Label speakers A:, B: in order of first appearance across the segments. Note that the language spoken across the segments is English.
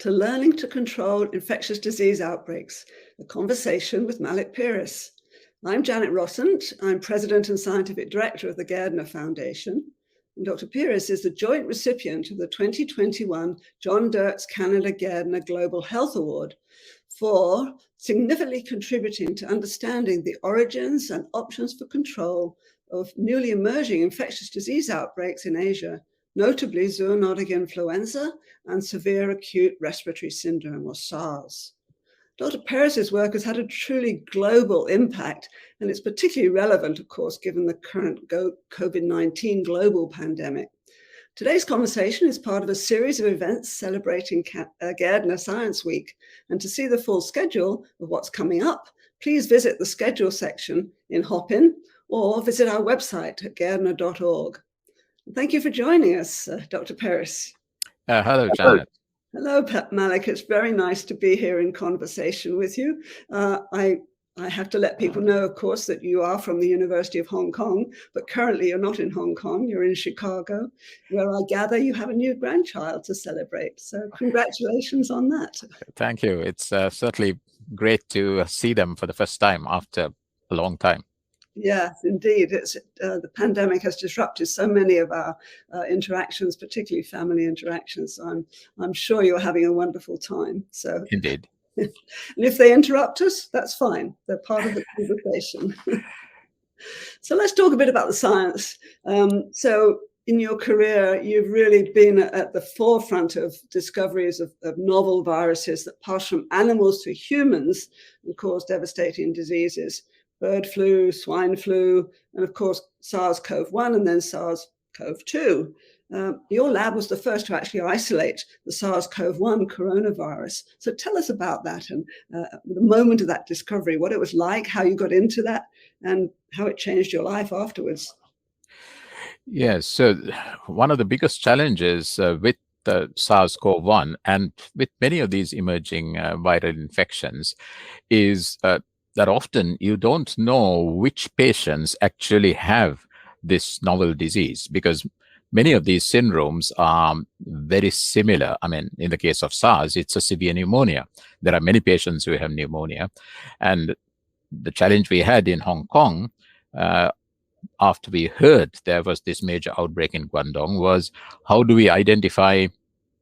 A: to Learning to Control Infectious Disease Outbreaks, a conversation with Malik Peiris. I'm Janet Rossant. I'm President and Scientific Director of the Gairdner Foundation. And Dr. Peiris is the joint recipient of the 2021 John Dirks Canada Gairdner Global Health Award for significantly contributing to understanding the origins and options for control of newly emerging infectious disease outbreaks in Asia, notably zoonotic influenza and severe acute respiratory syndrome, or SARS. Dr. Peiris's work has had a truly global impact, and it's particularly relevant, of course, given the current COVID-19 global pandemic. Today's conversation is part of a series of events celebrating Gairdner Science Week, and to see the full schedule of what's coming up, please visit the schedule section in Hopin or visit our website at gairdner.org. Thank you for joining us, Dr. Peiris.
B: Hello, Janet.
A: Hello, Malik. It's very nice to be here in conversation with you. I have to let people know, of course, that you are from the University of Hong Kong, but currently you're not in Hong Kong, you're in Chicago, where I gather you have a new grandchild to celebrate. So congratulations on that.
B: Thank you. It's certainly great to see them for the first time after a long time.
A: Yes, indeed. The pandemic has disrupted so many of our interactions, particularly family interactions. So I'm sure you're having a wonderful time. So
B: indeed.
A: And if they interrupt us, that's fine. They're part of the conversation. So let's talk a bit about the science. So in your career, you've really been at the forefront of discoveries of novel viruses that pass from animals to humans and cause devastating diseases. Bird flu, swine flu, and of course, SARS-CoV-1 and then SARS-CoV-2. Your lab was the first to actually isolate the SARS-CoV-1 coronavirus. So tell us about that and the moment of that discovery, what it was like, how you got into that, and how it changed your life afterwards.
B: Yes, so one of the biggest challenges with the SARS-CoV-1 and with many of these emerging viral infections is that often you don't know which patients actually have this novel disease, because many of these syndromes are very similar. I mean, in the case of SARS, it's a severe pneumonia. There are many patients who have pneumonia. And the challenge we had in Hong Kong, after we heard there was this major outbreak in Guangdong, was how do we identify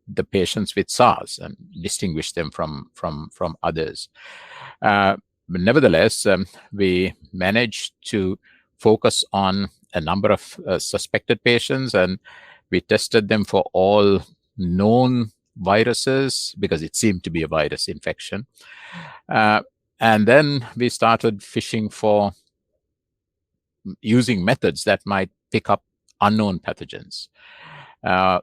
B: the patients with SARS and distinguish them from others? But nevertheless, we managed to focus on a number of suspected patients, and we tested them for all known viruses because it seemed to be a virus infection. And then we started fishing for using methods that might pick up unknown pathogens.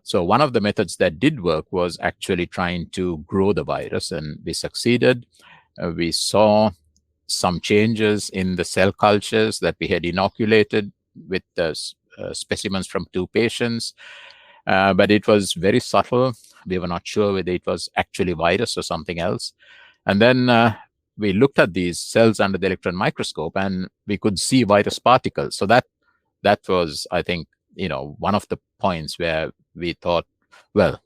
B: So one of the methods that did work was actually trying to grow the virus, and we succeeded. We saw some changes in the cell cultures that we had inoculated with the specimens from 2 patients, but it was very subtle. We were not sure whether it was actually virus or something else. And then we looked at these cells under the electron microscope, and we could see virus particles. So that was, I think, one of the points where we thought, well,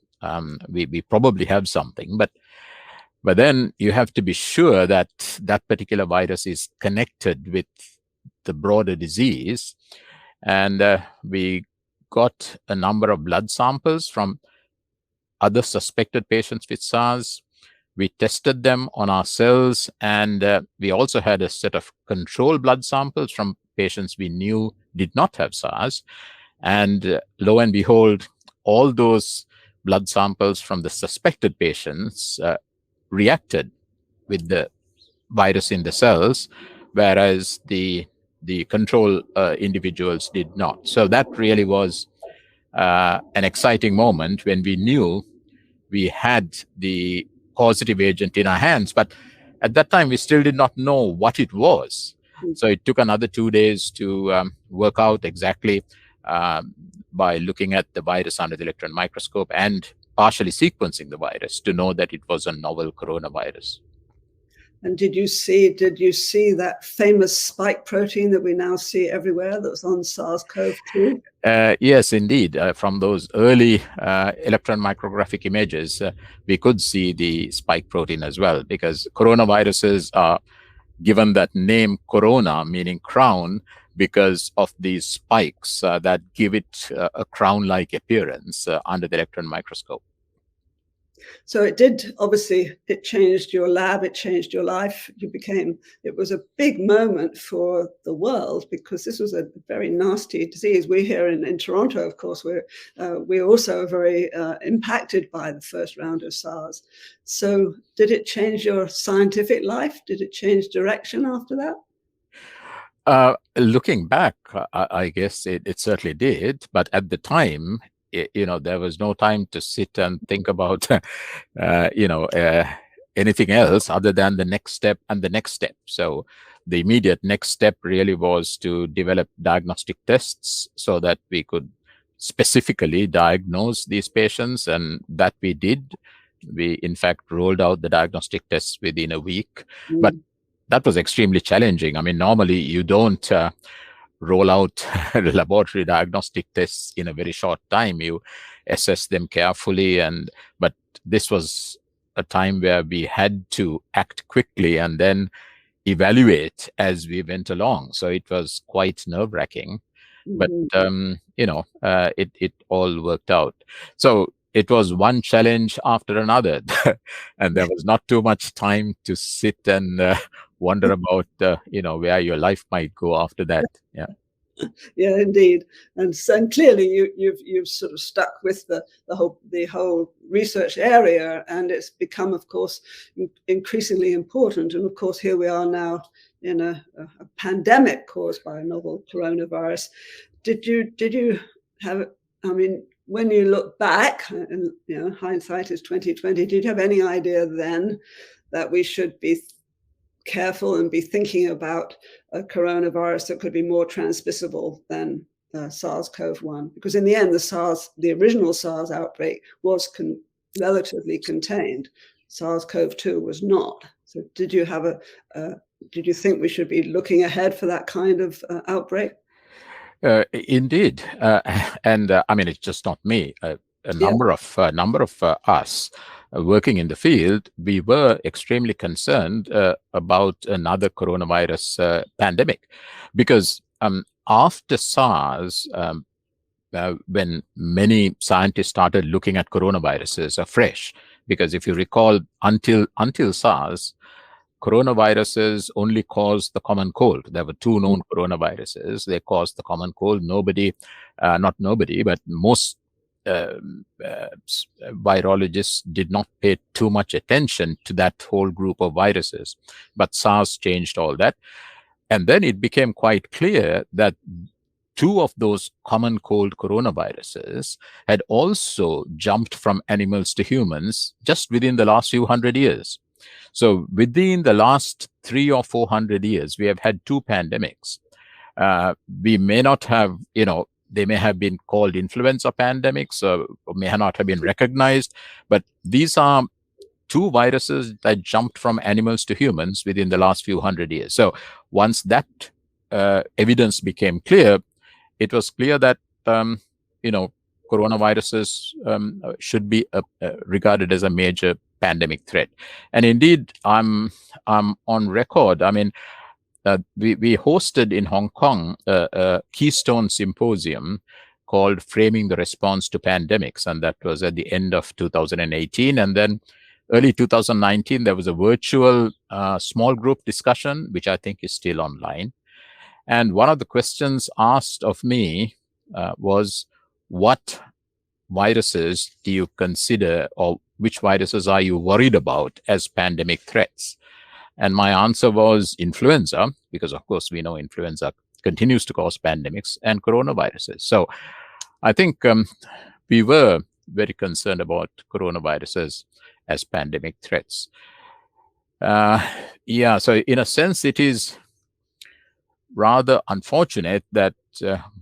B: we probably have something, but then you have to be sure that that particular virus is connected with the broader disease. And we got a number of blood samples from other suspected patients with SARS. We tested them on our cells, and we also had a set of control blood samples from patients we knew did not have SARS. And lo and behold, all those blood samples from the suspected patients reacted with the virus in the cells, whereas the control individuals did not. So that really was an exciting moment when we knew we had the causative agent in our hands, but at that time we still did not know what it was. So it took another 2 days to work out exactly by looking at the virus under the electron microscope and partially sequencing the virus to know that it was a novel coronavirus.
A: And did you see that famous spike protein that we now see everywhere that was on SARS-CoV-2?
B: Yes, indeed. From those early electron micrographic images, we could see the spike protein as well, because coronaviruses are given that name corona, meaning crown, because of these spikes that give it a crown-like appearance under the electron microscope.
A: So it changed your lab, it changed your life. It was a big moment for the world, because this was a very nasty disease. We here in Toronto, of course, we're also very impacted by the first round of SARS. So did it change your scientific life? Did it change direction after that?
B: Looking back, I guess it certainly did. But at the time, there was no time to sit and think about, anything else other than the next step and the next step. So the immediate next step really was to develop diagnostic tests so that we could specifically diagnose these patients. And that we did. We, in fact, rolled out the diagnostic tests within a week. But that was extremely challenging. I mean, normally you don't roll out laboratory diagnostic tests in a very short time. You assess them carefully, but this was a time where we had to act quickly and then evaluate as we went along. So it was quite nerve-wracking, but it all worked out. So it was one challenge after another, and there was not too much time to sit and wonder about where your life might go after that.
A: Yeah, indeed. And clearly you've sort of stuck with the whole research area, and it's become, of course, increasingly important. And of course, here we are now in a pandemic caused by a novel coronavirus. Did you have, I mean, when you look back, and hindsight is 2020, did you have any idea then that we should be careful and be thinking about a coronavirus that could be more transmissible than SARS-CoV-1? Because in the end, the original SARS outbreak was relatively contained. SARS-CoV-2 was not. So did you think we should be looking ahead for that kind of outbreak?
B: Indeed, and I mean, it's just not me. A number of us working in the field, we were extremely concerned about another coronavirus pandemic, because after SARS, when many scientists started looking at coronaviruses afresh, because if you recall, until SARS, coronaviruses only caused the common cold. There were two known coronaviruses. They caused the common cold. Not nobody, but most virologists did not pay too much attention to that whole group of viruses. But SARS changed all that. And then it became quite clear that two of those common cold coronaviruses had also jumped from animals to humans just within the last few hundred years. So within the last 300 or 400 years, we have had two pandemics. We may not have, they may have been called influenza pandemics, or may not have been recognized, but these are two viruses that jumped from animals to humans within the last few hundred years. So once that evidence became clear, it was clear that, coronaviruses should be regarded as a major pandemic threat. And indeed, I'm on record. I mean, we hosted in Hong Kong a Keystone Symposium called Framing the Response to Pandemics, and that was at the end of 2018. And then early 2019, there was a virtual small group discussion, which I think is still online. And one of the questions asked of me was, what viruses do you consider, or which viruses are you worried about as pandemic threats? And my answer was influenza, because of course we know influenza continues to cause pandemics, and coronaviruses. So I think we were very concerned about coronaviruses as pandemic threats. So in a sense, it is rather unfortunate that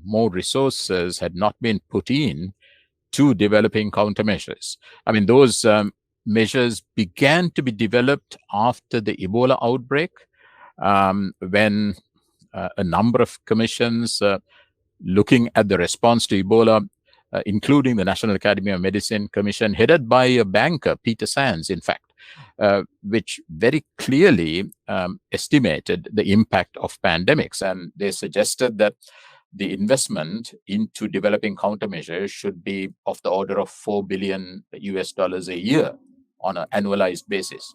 B: more resources had not been put in to developing countermeasures. I mean, those measures began to be developed after the Ebola outbreak, when a number of commissions looking at the response to Ebola, including the National Academy of Medicine Commission, headed by a banker, Peter Sands, in fact, which very clearly estimated the impact of pandemics. And they suggested that the investment into developing countermeasures should be of the order of $4 billion a year on an annualized basis.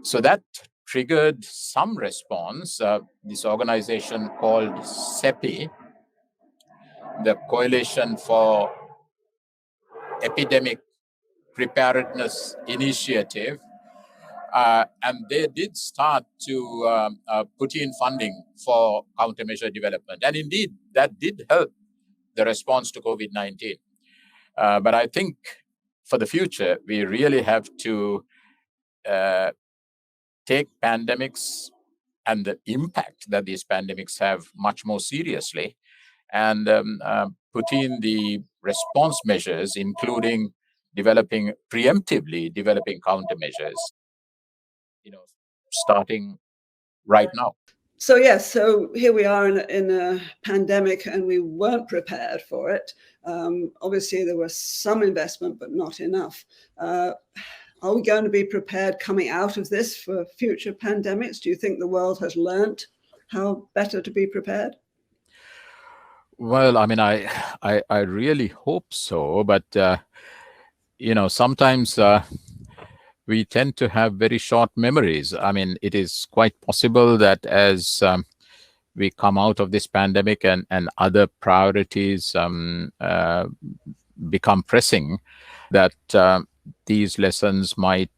B: So that triggered some response. This organization called CEPI, the Coalition for Epidemic Preparedness Initiative, and they did start to put in funding for countermeasure development. And indeed, that did help the response to COVID-19. But I think for the future, we really have to take pandemics and the impact that these pandemics have much more seriously, and put in the response measures, including preemptively developing countermeasures, starting right now.
A: So yes, so here we are in a pandemic, and we weren't prepared for it. Obviously, there was some investment, but not enough. Are we going to be prepared coming out of this for future pandemics? Do you think the world has learned how better to be prepared?
B: Well, I mean, I really hope so, but sometimes we tend to have very short memories. I mean, it is quite possible that as we come out of this pandemic and other priorities become pressing, that these lessons might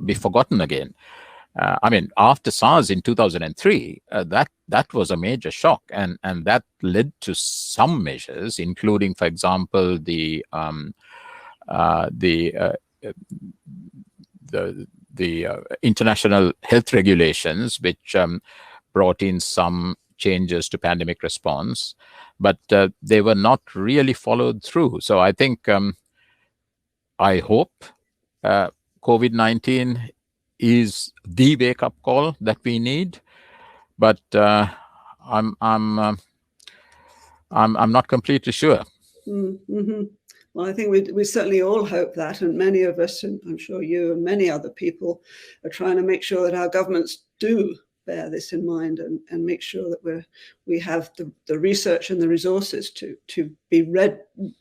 B: be forgotten again. I mean, after SARS in 2003, that was a major shock, and that led to some measures, including, for example, the international health regulations, which brought in some changes to pandemic response, but they were not really followed through. So I think, I hope COVID-19 is the wake-up call that we need, but I'm not completely sure.
A: Mm-hmm. Well, I think we certainly all hope that, and many of us, and I'm sure you and many other people, are trying to make sure that our governments do bear this in mind and make sure that we have the research and the resources to be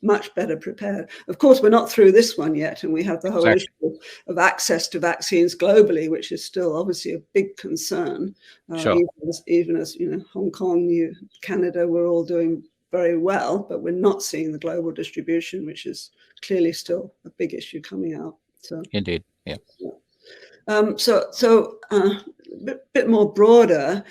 A: much better prepared. Of course, we're not through this one yet, and we have the whole issue of access to vaccines globally, which is still obviously a big concern.
B: Sure.
A: Even as Hong Kong, Canada, we're all doing very well, but we're not seeing the global distribution, which is clearly still a big issue coming out. So
B: indeed, yeah.
A: So a bit more broader.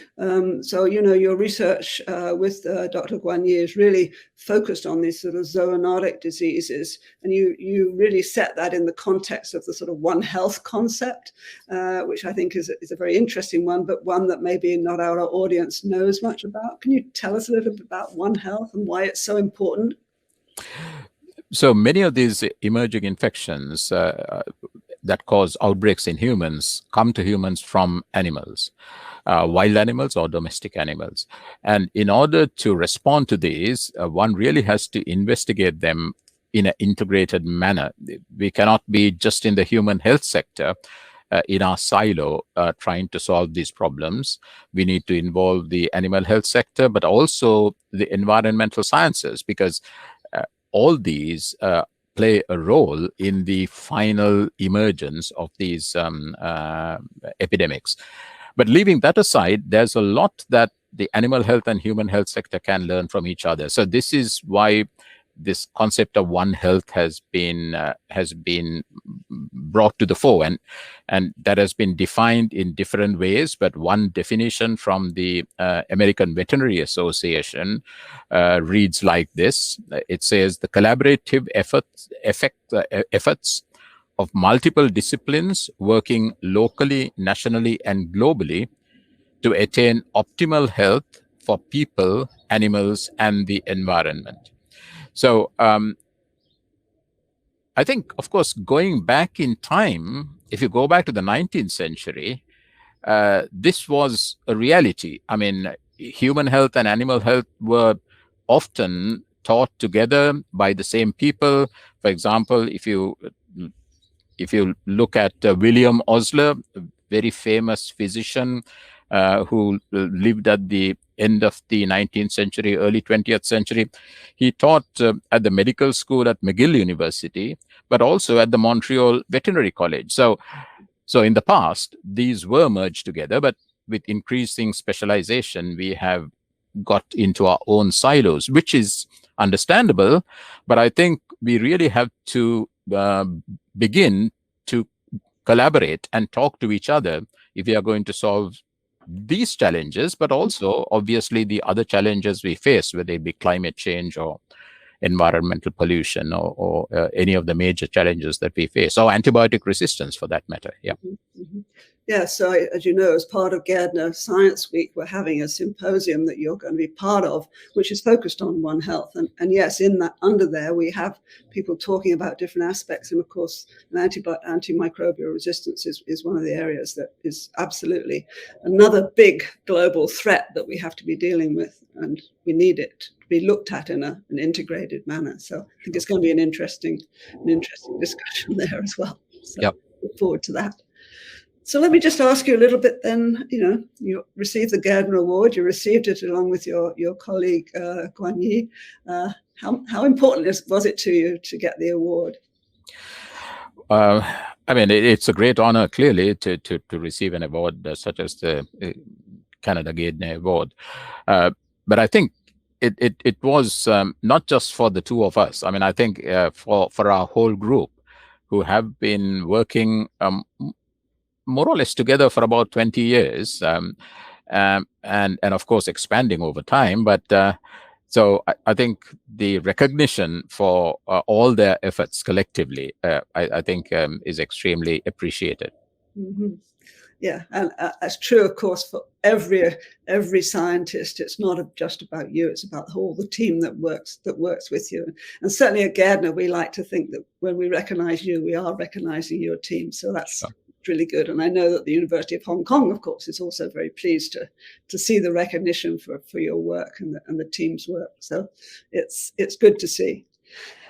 A: So your research with Dr. Guanyi is really focused on these sort of zoonotic diseases, and you really set that in the context of the sort of One Health concept, which I think is a very interesting one, but one that maybe not our audience knows much about. Can you tell us a little bit about One Health and why it's so important?
B: So many of these emerging infections that cause outbreaks in humans come to humans from animals, wild animals or domestic animals. And in order to respond to these, one really has to investigate them in an integrated manner. We cannot be just in the human health sector in our silo trying to solve these problems. We need to involve the animal health sector, but also the environmental sciences, because all these play a role in the final emergence of these epidemics. But leaving that aside, there's a lot that the animal health and human health sector can learn from each other. So this is why this concept of One Health has been brought to the fore, and that has been defined in different ways. But one definition from the American Veterinary Association reads like this. It says the collaborative efforts of multiple disciplines working locally, nationally, and globally to attain optimal health for people, animals, and the environment. So I think, of course, going back in time, if you go back to the 19th century, this was a reality. I mean, human health and animal health were often taught together by the same people. For example, if you look at William Osler, a very famous physician who lived at the end of the 19th century, early 20th century, he taught at the medical school at McGill University, but also at the Montreal Veterinary College. So in the past, these were merged together, but with increasing specialization, we have got into our own silos, which is understandable. But I think we really have to begin to collaborate and talk to each other if we are going to solve these challenges, but also obviously the other challenges we face, whether it be climate change or environmental pollution or any of the major challenges that we face, or antibiotic resistance for that matter. Yeah.
A: Mm-hmm. Yeah, so as you know, as part of Gairdner Science Week, we're having a symposium that you're going to be part of, which is focused on One Health. And yes, in that, under there, we have people talking about different aspects. And of course, antimicrobial resistance is one of the areas that is absolutely another big global threat that we have to be dealing with. And we need it to be looked at in an integrated manner. So I think it's going to be an interesting discussion there as well. So
B: yep.
A: Look forward to that. So let me just ask you a little bit then, you received the Gairdner Award, you received it along with your colleague, Guan Yi. How important was it to you to get the award?
B: I mean, it's a great honor, clearly, to receive an award such as the Canada Gairdner Award. But I think it was not just for the two of us. I mean, I think for our whole group who have been working more or less together for about 20 years, and of course expanding over time. But so I think the recognition for all their efforts collectively, I think is extremely appreciated.
A: Mm-hmm. Yeah, and that's true, of course, for every scientist. It's not just about you; it's about the team that works with you. And certainly at Gairdner, we like to think that when we recognise you, we are recognising your team. So that's sure. Really good. And I know that the University of Hong Kong, of course, is also very pleased to see the recognition for your work and the team's work. So it's good to see.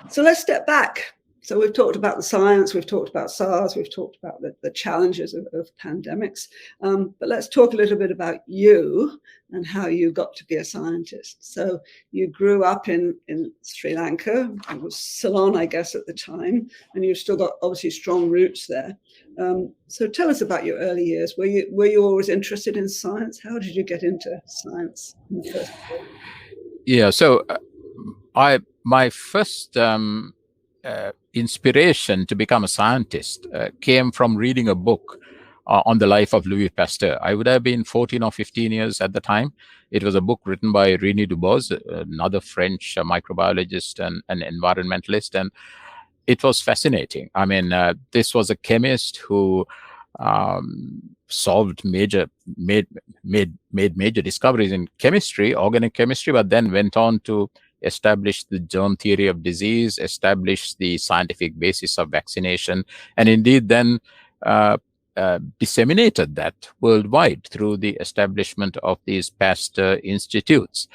A: So let's step back. So we've talked about the science, we've talked about SARS, we've talked about the challenges of pandemics. But let's talk a little bit about you and how you got to be a scientist. So you grew up in Sri Lanka. It was Ceylon, I guess, at the time, and you've still got obviously strong roots there. So tell us about your early years. Were you always interested in science? How did you get into science in the first place?
B: Yeah, so my first inspiration to become a scientist came from reading a book on the life of Louis Pasteur. I would have been 14 or 15 years at the time. It was a book written by René Dubos, another French microbiologist and environmentalist, and it was fascinating. I mean, this was a chemist who made major discoveries in chemistry, organic chemistry, but then went on to establish the germ theory of disease, establish the scientific basis of vaccination, and indeed then disseminated that worldwide through the establishment of these Pasteur institutes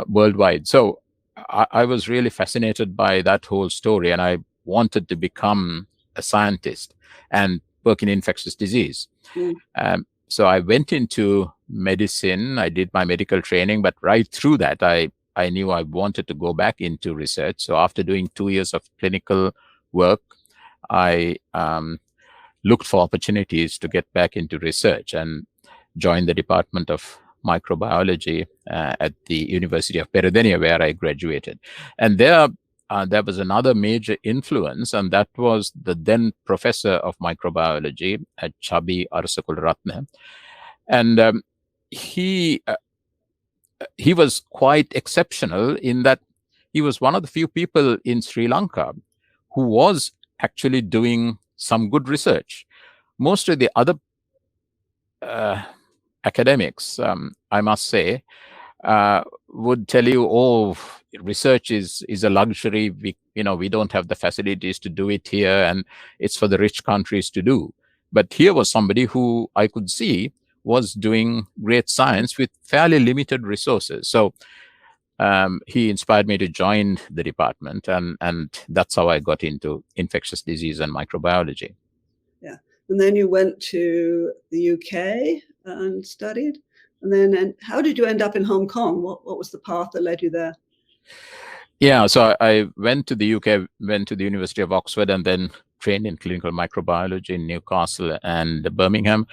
B: worldwide. So I was really fascinated by that whole story, and I wanted to become a scientist and work in infectious disease. So I went into medicine. I did my medical training, but right through that, I knew I wanted to go back into research. So after doing 2 years of clinical work, I looked for opportunities to get back into research and joined the Department of Microbiology at the University of Peradeniya, where I graduated. And there was another major influence, and that was the then professor of microbiology at Chabi Arasakulratne. And he was quite exceptional in that he was one of the few people in Sri Lanka who was actually doing some good research. Most of the other academics, I must say, would tell you, oh, research is a luxury. We don't have the facilities to do it here, and it's for the rich countries to do. But here was somebody who I could see was doing great science with fairly limited resources. So he inspired me to join the department, and that's how I got into infectious disease and microbiology.
A: Yeah, and then you went to the UK and studied, and how did you end up in Hong Kong? What was the path that led you there?
B: Yeah, so I went to the UK, went to the University of Oxford, and then trained in clinical microbiology in Newcastle and Birmingham,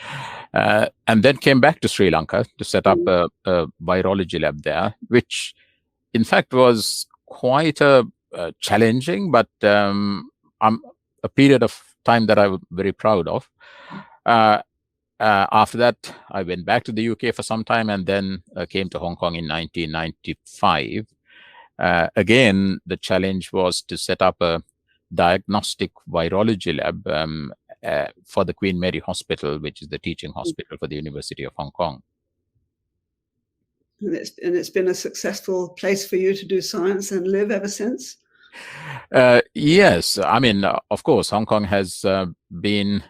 B: and then came back to Sri Lanka to set up a virology lab there, which in fact was quite challenging, but a period of time that I was very proud of. After that, I went back to the UK for some time, and then came to Hong Kong in 1995. Again, the challenge was to set up a diagnostic virology lab for the Queen Mary Hospital, which is the teaching hospital for the University of Hong Kong.
A: And it's been a successful place for you to do science and live ever since?
B: Yes. I mean, of course, Hong Kong has been,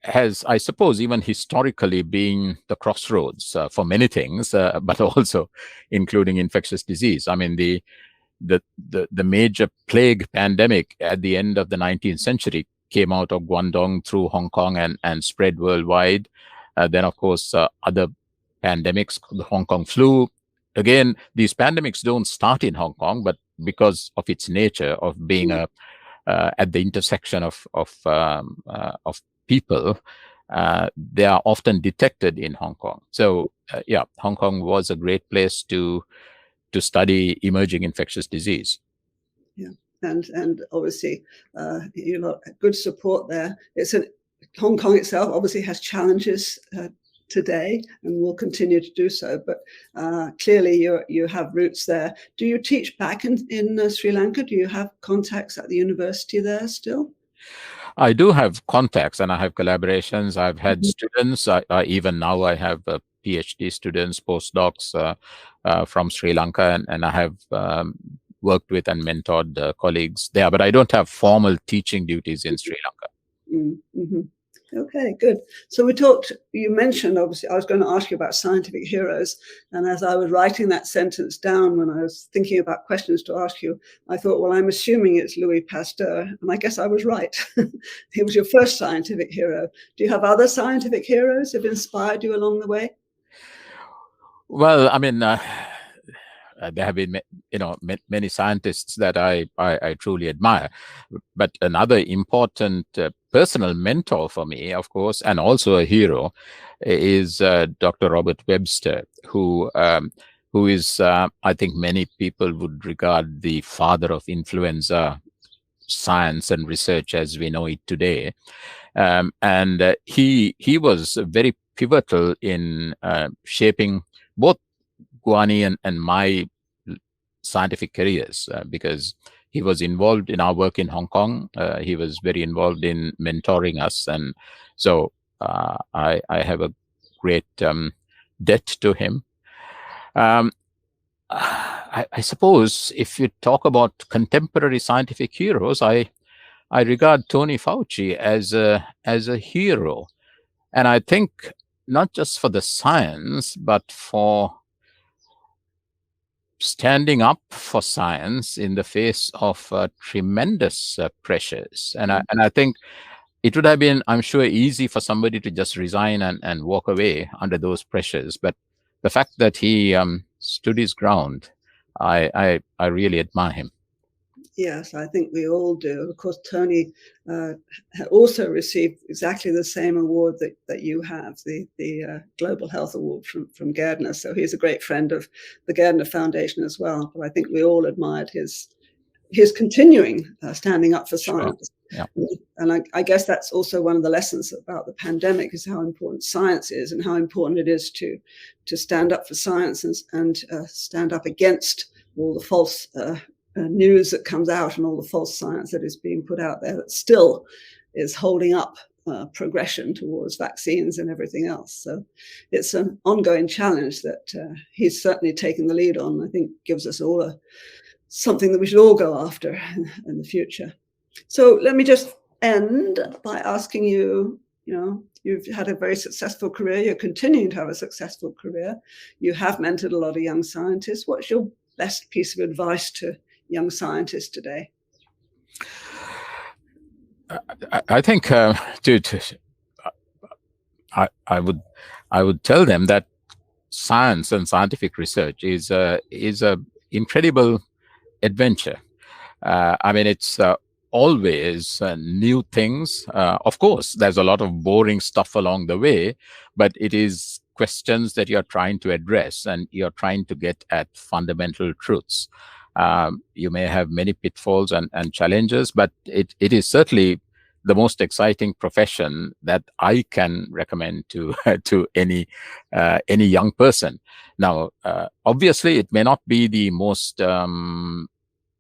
B: I suppose, even historically been the crossroads for many things, but also including infectious disease. I mean, the major plague pandemic at the end of the 19th century came out of Guangdong through Hong Kong and spread worldwide. Then, of course, other pandemics, the Hong Kong flu. Again, these pandemics don't start in Hong Kong, but because of its nature of being at the intersection of people, they are often detected in Hong Kong. So, yeah, Hong Kong was a great place to study emerging infectious disease.
A: Yeah, and obviously, you lot good support there. Hong Kong itself obviously has challenges today and will continue to do so, but clearly you have roots there. Do you teach back in Sri Lanka? Do you have contacts at the university there still?
B: I do have contacts and I have collaborations. I've had students, even now I have PhD students, postdocs from Sri Lanka, and I have worked with and mentored colleagues there, but I don't have formal teaching duties in Sri Lanka.
A: Mm-hmm. Okay, good. So you mentioned, obviously, I was going to ask you about scientific heroes. And as I was writing that sentence down when I was thinking about questions to ask you, I thought, well, I'm assuming it's Louis Pasteur. And I guess I was right. He was your first scientific hero. Do you have other scientific heroes who have inspired you along the way?
B: Well, I mean, there have been, many scientists that I truly admire. But another important personal mentor for me, of course, and also a hero, is Dr. Robert Webster, who is, I think many people would regard the father of influenza science and research as we know it today. And he was very pivotal in shaping both Guani and my scientific careers, because he was involved in our work in Hong Kong. He was very involved in mentoring us. And so I have a great debt to him. I suppose if you talk about contemporary scientific heroes, I regard Tony Fauci as a hero. And I think not just for the science, but for standing up for science in the face of tremendous pressures. And I think it would have been, I'm sure, easy for somebody to just resign and walk away under those pressures. But the fact that he stood his ground, I really admire him.
A: Yes, I think we all do. Of course, Tony also received exactly the same award that you have, the Global Health Award from Gairdner. So he's a great friend of the Gairdner Foundation as well. But I think we all admired his continuing standing up for science.
B: Sure. Yeah.
A: And I guess that's also one of the lessons about the pandemic, is how important science is and how important it is to stand up for science and stand up against all the false news that comes out and all the false science that is being put out there that still is holding up progression towards vaccines and everything else. So it's an ongoing challenge that he's certainly taken the lead on. I think gives us all something that we should all go after in the future. So let me just end by asking you, you've had a very successful career. You're continuing to have a successful career. You have mentored a lot of young scientists. What's your best piece of advice to young scientists today?
B: I think I would tell them that science and scientific research is a incredible adventure. I mean, it's always new things. Of course, there's a lot of boring stuff along the way, but it is questions that you're trying to address and you're trying to get at fundamental truths. You may have many pitfalls and challenges, but it is certainly the most exciting profession that I can recommend to any young person. Now, obviously, it may not be the most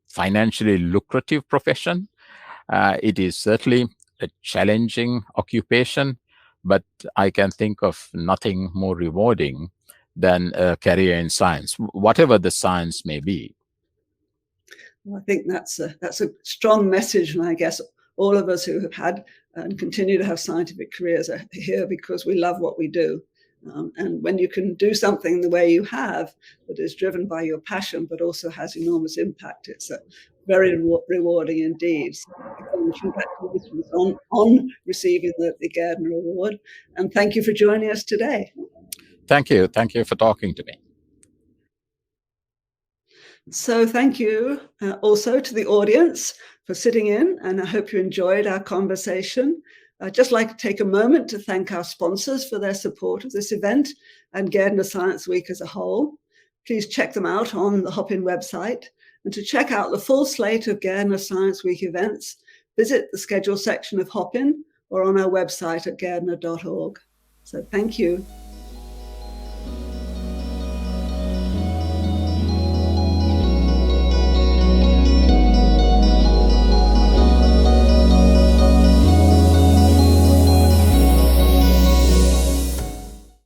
B: financially lucrative profession. It is certainly a challenging occupation, but I can think of nothing more rewarding than a career in science, whatever the science may be.
A: Well, I think that's a strong message, and I guess all of us who have had and continue to have scientific careers are here because we love what we do. And when you can do something the way you have that is driven by your passion, but also has enormous impact, it's very rewarding indeed. So, congratulations on receiving the Gairdner Award. And thank you for joining us today.
B: Thank you. Thank you for talking to me.
A: So thank you also to the audience for sitting in, and I hope you enjoyed our conversation. I'd just like to take a moment to thank our sponsors for their support of this event and Gairdner Science Week as a whole. Please check them out on the Hopin website. And to check out the full slate of Gairdner Science Week events, visit the schedule section of Hopin or on our website at gairdner.org. So thank you.